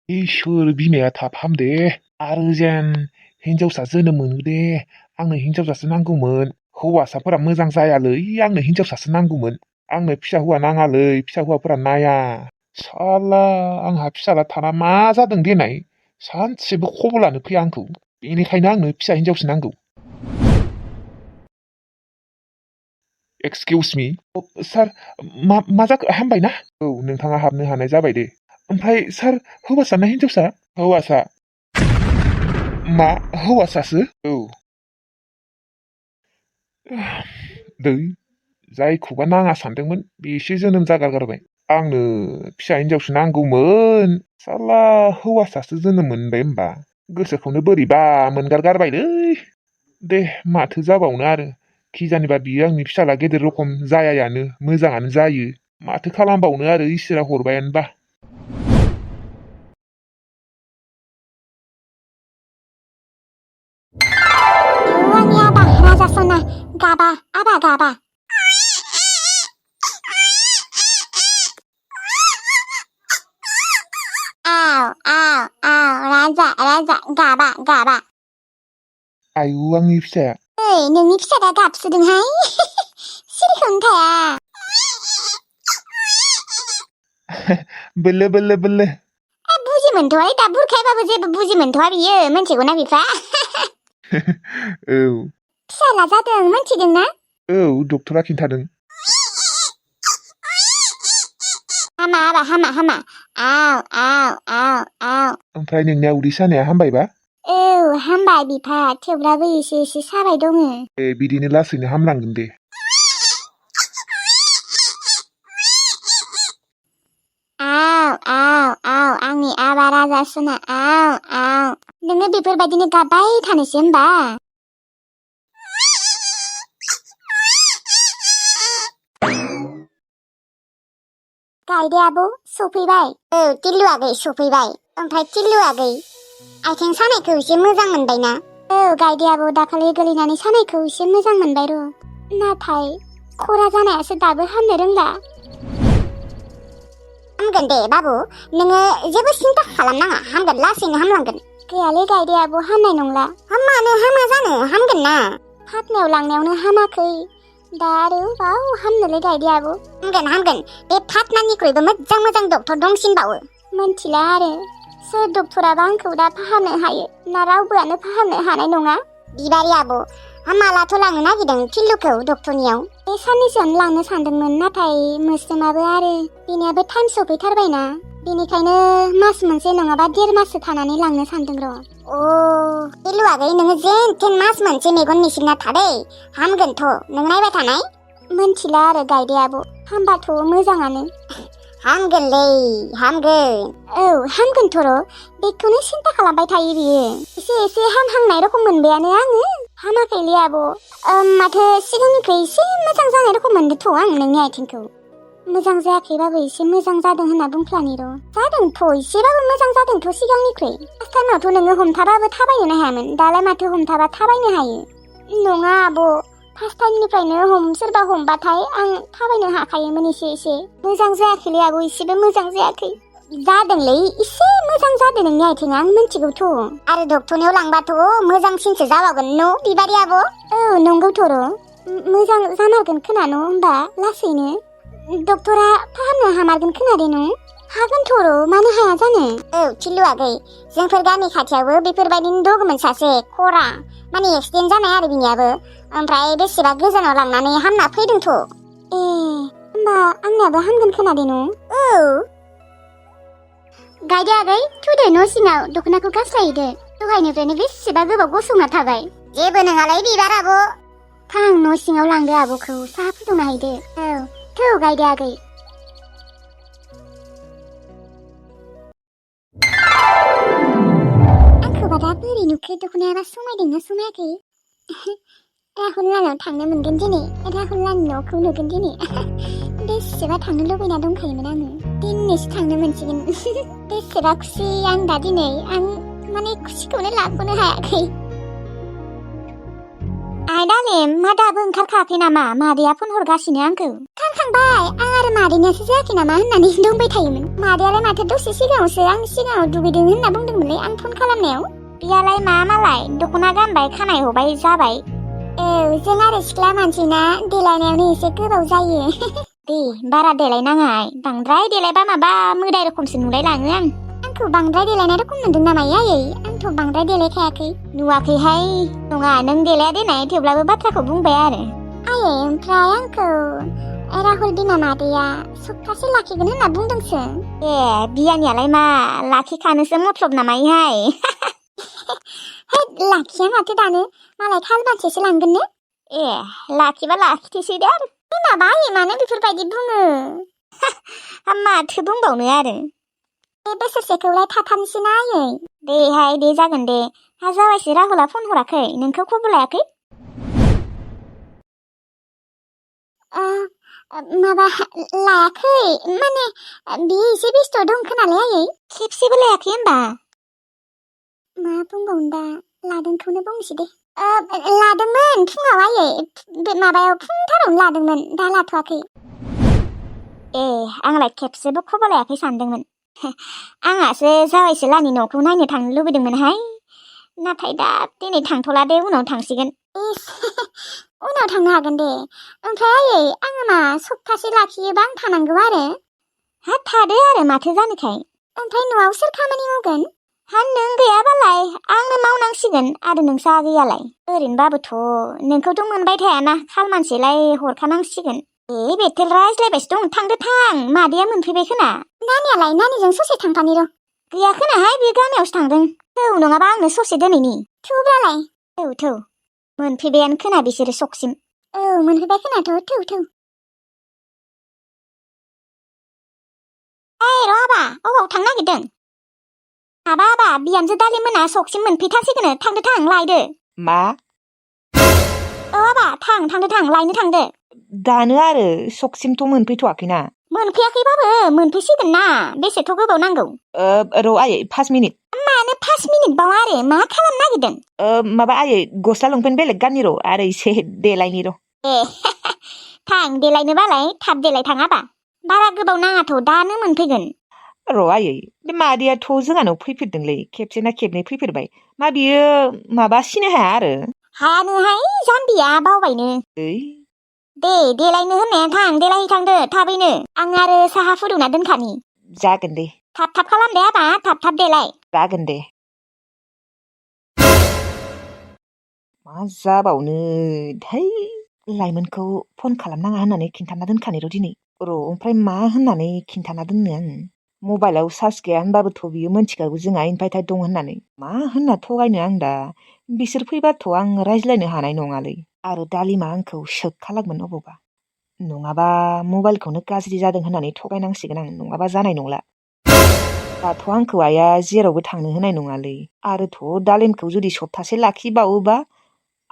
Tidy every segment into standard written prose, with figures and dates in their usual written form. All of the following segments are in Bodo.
इसोर बिमाया थाब हामदे आरो जेन हिनजावसा जोनोम मोनो दे। आंनो हिनजावसासो नांगौमोन। हौवासाफोरा मोजां जायालै, आंनो हिनजावसासो नांगौमोन। आंनो फिसा हौवा नाङालै, फिसा हौवाफोरा नाया। साला आंहा फिसाला थाना मा जादों देनाय? सानसेबो खबर लानो फैया आंखौ। बेनिखायनो आंनो फिसा हिनजावसो नांगौ। एक्सकिउस मी सार, मा जाखो? हामबाय ना? औ, नोंथाङा हाबनो हानाय जाबाय दे। ओमफ्राय सार, हौवासा ना हिनजावसा? हौवासा। मा हौवासासो? औ। दै जायखौबा नाङा सानदोंमोन बेसो जोनोम जागारगारबाय। आंनो फिसा हिनजावसो नांगौमोन। साला हौवासासो जोनोम मोनबाय होमबा। गोसोखौनो बोरैबा मोनगारगारबायलै। दे माथो जाबावनो आरो। खिजानिबा बियो आंनि फिसाला गेदेर रखम जायायानो, मोजाङानो जायो। माथो खालामबावनो आरो, इसोरा हरबायानोबा। आंनि आबा राजासना गाबा, आबा गाबा। राजा गाबा गाबा। आयु आंनि फिसाया। ओइ, नोंनि फिसाया गाबसोदोंहाय। सिरिखौनो थाया। बोलो बोलो बोलो। बुजि मोनथ'वालै, दा बुरखायाबाबो जेबो बुजि मोनथ'वा बियो, मिन्थिगौना बिफा? औ। फिसाला जादों, मिन्थिदों ना? औ, डक्टरा खिन्थादों। हामा आबा, हामा हामा। आव आव आव आव। ओमफ्राय नोंनिया उदै सानाया हामबायबा? औ, हामबाय बिफा, थेवब्लाबो एसे साबाय दङ। ए, बिदिनो लासैनो हामलांगोन दे। आव आंनि आबा राजासोना, आव। नोङो बेफोरबायदिनो गाबबाय थानोसै होमबा? गायदे आबौ, सफैबाय। औ, टिल्लु आगै सफैबाय। ओमफ्राय टिल्लु आगै, आथिं सानायखौ एसे मोजां मोनबायना? औ गायदे आबौ, दाखालि गोलैनानै सानायखौ एसे मोजां मोनबाय र'। नाथाय खरा जानायासो दाबो हामनो रोंला। हामगोन दे बाबु, नोङो जेबो सिन्था खालामनाङा, हामगोन, लासैनो हामलांगोन। गैयालै गायदे आबौ, हामनाय नंला। मानो हामा जानो? हामगोन ना। फाथनायाव लांनायावनो हामाखै, दा आरो बाव हामनोलै गायदे आबौ। हामगोन, बे फाथनानिख्रुइबो मोजां डक्टर दंसिनबावो। मोनथिला आरो सोर डक्टराबा आंखौ दा फाहामनो हायो, ना रावबोआनो फाहामनो हानाय नङा। बिबारि आबौ, मालाथ' लांनो नागिरदों टिल्लुखौ डक्टरनियाव? बे साननैसोआवनो लांनो सानदोंमोन, नाथाय मोस्रोमाबो आरो बेनियाबो टाइम सफैथारबायना, बेनिखायनो मास मोनसे नङाबा 1.5 माससो थानानै लांनो सानदों र'। टिल्लु आगै, नोङो जेन थेन मास मोनसे मेगन मिसिंना थादै, हामगोनथ', नों नायबाय थानाय। मोनथिला आरो गायदे आबौ, हामबाथ' मोजाङानो। हामगोनलै, हामगोन। औ, हामगोनथ' र', बेखौनो सिन्था खालामबाय थायो बियो। एसे हामहांनाय रखम मोनबायानो आङो। हामाखैलै आब', माथो सिगांनिख्रुइ एसे मोजां जानाय रखम मोनदोंथ' आं नोंनि आथिंखौ। मोजां जायाखैबाबो एसे मोजां जादों होनना बुंफ्लानि र'। जादोंथ', एसेबाबो मोजां जादोंथ' सिगांनिख्रुइ। फार्स्ट टाइमावथ' नोङो हमथाबाबो थाबायनो हायामोन, दालाय माथो हमथाबा थाबायनो हायो। नङा आब', फार्स्ट टाइमनिफ्रायनो सोरबा हमबाथाय आं थाबायनो हाखायोमोन एसे। मोजां जायाखैलै आब', एसेबो मोजां जायाखै। जादोंलै, एसे मोजां जादों नोंनि आथिङा, आं मिन्थिगौथ'। आरो डक्टरनियाव लांबाथ' मोजांसिनसो जाबावगोन न' बिबारि आब'? औ, नंगौथ' र', मोजां जामारगोन खोना न' होमबा लासैनो। डक्टरा फाहामनो हामारगोन खोनादे न'? हागोनथ' र', मानो हाया जानो? औ टिल्लु आगै, जोंफोर गामि खाथियावबो बेफोरबायदिनो दङमोन सासे खरा, माने एक्सिडेन्ट जानाय आरो बिनियाबो। ओमफ्राय बेसेबा गोजानाव लांनानै हामना फैदोंथ'। ए, होमबा आंनियाबो हामगोन खोनादे न'? औ। गायदे आगै, थुदो न' सिङाव, दख'नाखौ गास्लायदो। दहायनिफ्रायनो बेसेबा गोबाव गसंना थाबाय। जेबो नङालै बिबार आब'। थां, न' सिङाव लांदो आब'खौ, साहा फुदुंना हैदो। औ, थौ गायदे आगै। आंखौबा दा बोरै नुखो, दख'नायाबा समायदोंना समायाखै? राहुल लानाव थांनो मोनगोन दिनै, राहुल लानि न'खौ नुगोन दिनै। बेसेबा थांनो लुबैना दंखायोमोन आङो, दिनैसो थांनो मोनसिगोन। बेसेबा खुसि आं दा दिनै, आं माने खुसिखौनो लाख'नो हायाखै। आइ दालेम, मा दाबो ओंखारखायाखै नामा? मादैया फन हरगासिनो आंखौ। ओंखारखांबाय, आं आरो मादैनियासो जायाखै नामा होननानै दंबाय थायोमोन। मादैयालाय माथो दसे सिगाङावसो आंनि सिगाङाव दुगैदों होनना बुंदोंमोनलै आं फन खालामनायाव। बियालाय मा मालाय दख'ना गानबाय खानाय हबाय जाबाय। औ जों आरो सिख्ला मानसिना देलायनायावनो एसे गोबाव जायो। दे बारा देलायनाङाय, बांद्राय देलायबा माबा मोदाय रोखोमसो नुलायलाङो आं। आंखौ बांद्राय देलायनाय रोखोम नुदों नामा आयै? आंथ' बांद्राय देलायखायाखै। नुवाखैहाय। नङा नों देलाया देनाय, थेवब्लाबो बाथ्राखौ बुंबाय आरो। आयै ओमफ्राय आंखौ राहुल बिमा मादैया सप्तासे लाखिगोन होनना बुंदोंसो। ए बियानियालाय मा लाखिखानोसो मतलब नामायहाय। हे लाखिया माथो दानो, मालाय खालमानसेसो लांगोननो। ए लाखिबा लाखिथोसै दे आरो। माबा आयै मानो बेफोरबायदि बुङो? माथो बुंबावनो आरो। बे बोसोरसेखौलाय थाथारनोसै ना आयै? देहाय दे जागोन दे। हा जाबायसो राहुला फन हराखै, नोंखौ खबर लायाखै? माबा लायाखै, माने बे एसे बेस्थ' दं खोनालै आयै। खेबसेबो लायाखै होनबा? मा बुंबावनो दा, लादोंखौनो बुंसै दे। लादोंमोन फुङाव आयै, माबायाव फुंथारावनो लादोंमोन, दा लाथ'वाखै। ए आंलाय खेबसेबो खबर लायाखै सानदोंमोन। आंहासो जावायसो लानि न'खौ नायनो थांनो लुबैदोंमोनहाय, नाथाय दा दिनै थांथ'ला दे, उनाव थांसिगोन। उनाव थांनो हागोन दे। ओमफ्राय आयै आङो मा सप्तासे लाखियोबा आं थानांगौ आरो? हा थादो आरो माथो जानोखाय। ओमफ्राय न'आव सोर खामानि मावगोन? हा नों गैयाबालाय आंनो मावनांसिगोन आरो नोंसा गैयालाय। ओरैनोबाबोथ' नोंखौथ' मोनबाय थायाना, खालमानसेलाय हरखानांसिगोन। ए बेथेल रायज्लायबायसो दं, थांदो थां, मादैया मोनफैबाय खोना। नानियालाय नानिजों ससे थांफानि र'। गैया खोनाहाय, बे गामियावसो थांदों। थौ नङाबा आंनो ससे दोनैनि। थौब्लालाय? थौ मोनफैबायानो खोना बिसोरो सकसिम। औ मोनफैबाय खोनाथ', थौ। ओइ र' आबा, अबाव थांनो नागिरदों? आबा बिहामजो दालि मोना सकसिम मोनफैथारसिगोन, थांदो थां लायदो। मा? औ आबा थांदो थां, लायनो थांदो। दानो आरो सकसिमथ' मोनफैथ'वाखैना। मोनफैयाखैबाबो मोनफैसिगोन ना, बेसेथ' गोबाव नांगौ? र' आयै 5 मिनिट। मानो 5 मिनिट बाव आरो, मा खालामनो नागिरदों? माबा आयै गस्ला लंपेन्ट बेलेग गाननि र', आरो एसे देलायनि र'। ए थां देलायनोबालाय थाब देलाय थां आबा, बारा गोबाव नाङाथ', दानो मोनफैगोन। र' आयै, बे मादैयाथ' जोंहानाव फैफेरदोंलै, खेबसे ना खेबनै फैफेरबाय। मा बियो माबा सिनाय हाया आरो? हायानोहाय जाम्बिया, बावबायनो। दे देलायनो होननाया थां, देलायहैथांदो थाबैनो, आं आरो साहा फुदुंना दोनखानि। जागोन दे। थाब खालाम दे आबा, थाब देलाय। जागोन दे। मा जाबावनो थाय, लाइमोनखौ फन खालामनाङा होननानै खिन्थाना दोनखानि र' दिनै। र' ओमफ्राय मा होननानै खिन्थाना दोननो आङो? मबाइलाव चार्ज गैया होनबाबोथ' बियो मोनथिखागौ जोंहा इनभार्टार दं होननानै। मा होनना थगायनो आं दा? बिसोर फैबाथ' आं रायज्लायनो हानाय नङालै। आरो दालिमा आंखौ सोखालागोन अबावबा। नङाबा मबाइलखौनो गाज्रि जादों होननानै थगायनांसिगोन आं, नङाबा जानाय नंला। दाथ' आंखौ आइया जेरावबो थांनो होनाय नङालै। आरोथ' दालिमखौ जुदि सप्तासे लाखिबावोबा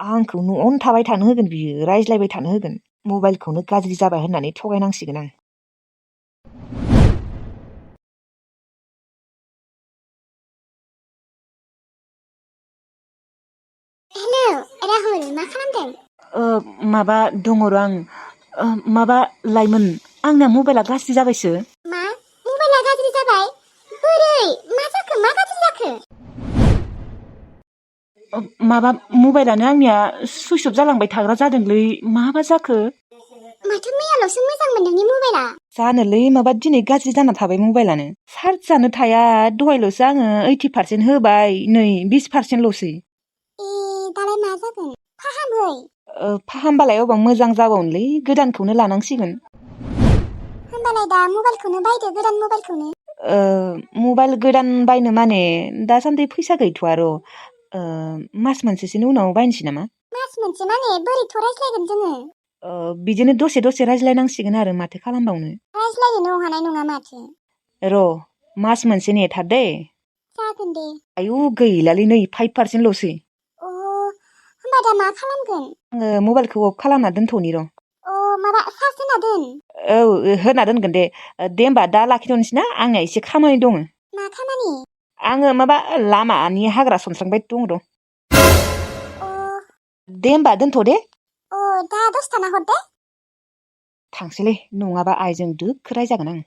आंखौ न'आवनो थाबाय थानो होगोन बियो, रायज्लायबाय थानो होगोन। मबाइलखौनो गाज्रि जाबाय होननानै थगायनांसिगोन आं। हेलौ राहुल, मा खालामदों? माबा दङ र' आं। माबा लाइमोन, आंना मबाइला गाज्रि जाबायसो। मा? मबाइला गाज्रि जाबाय? बोरै? मा जाखो? मा गाज्रि जाखो? माबा मबाइलानो आंनिया सुइस अफ जालांबाय थाग्रा जादोंलै, माबा जाखो? माथो मैयाल'सो मोजांमोन नोंनि मबाइला। जानोलै माबा दिनै गाज्रि जाना थाबाय मबाइलानो। चार्जआनो थाया, दहायल'सो आङो 80% होबाय, नै 20%ल'सै। दालाय मा जागोन? फाहामहै। फाहामबालाय अबाव मोजां जाबावनोलै, गोदानखौनो लानांसिगोन। होमबालाय दा मबाइलखौनो बायदो, गोदान मबाइलखौनो। मबाइल गोदान बायनो माने दासान्दि फैसा गैथ'आ र'। मास मोनसेसोनि उनाव बायनोसै नामा? मास मोनसे माने बोरैथ' रायज्लायगोन जोङो? बिदिनो दसे रायज्लायनांसिगोन आरो माथो खालामबावनो। रायज्लायनोनो हानाय नङा माथो। र' मास मोनसे नेथार दे। जागोन दे। आयु गैलालै, नै 5%ल'सै। होमबा दा मा खालामगोन? आङो मबाइलखौ अफ खालामना दोनथ'नि र'। माबा चार्ज होना दोन। औ होना दोनगोन दे। दे होमबा दा लाखिथ'नोसै ना, आंनिया एसे खामानि दङ। मा खामानि? आङो माबा लामानि हाग्रा सनस्रांबाय दङ र'। दे होमबा दोनथ' दे। दा दसे थाना हर दे। थांसैलै नङाबा आइजों दोखो रायजागोन आं।